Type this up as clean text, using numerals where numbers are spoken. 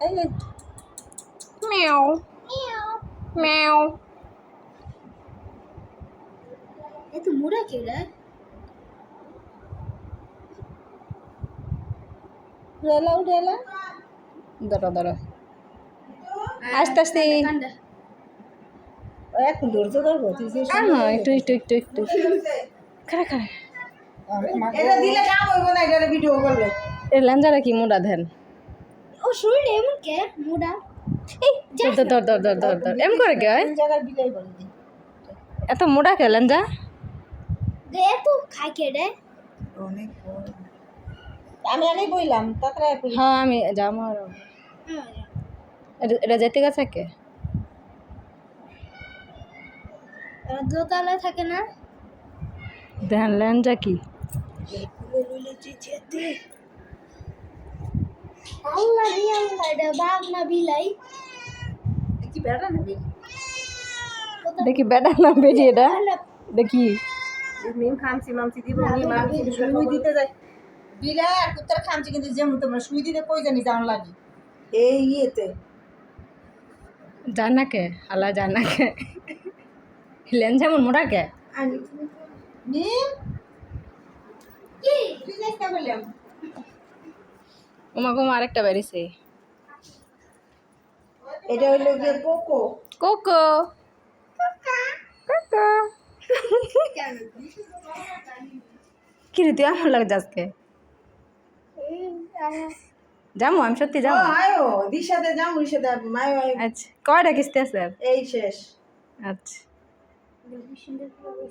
এই যে Miao Miao এ তো মোড়া কে রে উঠেলা ধরো ধরো আস্তে আস্তে কান্ডা এখন ধৈর্য ধরবো তুই যে হ্যাঁ একটু একটু একটু একটু খারা খারা এটা দিলে কাম হইব না এটা ভিডিও করলে এর লেঞ্জারা কি মোটা দেন ও শরীর এমন কে মোড়া ধর ধর ধর ধর ধর ধর এম করে কে কোন জায়গায় বিলাই বলে দি এত মোটা কে লেঞ্জা গে তো খাই কে রে অনেক আমি আনি বইলাম তাড়াতাড়ি করি হ্যাঁ আমি যাবো আর এটা যেতে গেছে কে দোতলায় থাকে না দেন লেঞ্জা কি আল্লাহ রে আল্লাহ এটা বাঘ না বিলাই কি বেড়া না বেরি দেখি বেটা না বেটি এটা দেখি মিম খামছি মামছি দিব নি মামছি সুই দিতে যাই বিলা আর কুত্তার খামছি কিন্তু যেমন তোমরা সুই দিতে কই জানি জান লাগি এই ইয়েতে জান না কে আল্লাহ জান না কে লেঞ্জা এমন মোটা কে আনি মিম কি তুই যাইতে বললাম ওমা গোমা আরেকটা বেরিয়েছে এটা হইলো গিয়ে কোকো কোকো কোকো কি রে তুই আমার লাগে আজকে যাবো আমি সত্যি ও যাবো আয়ো দিশাতে যাম দিশাতে মায় মায় আচ্ছা কয়টা কিস্তি আছে এই শেষ আচ্ছা সুন্দর করে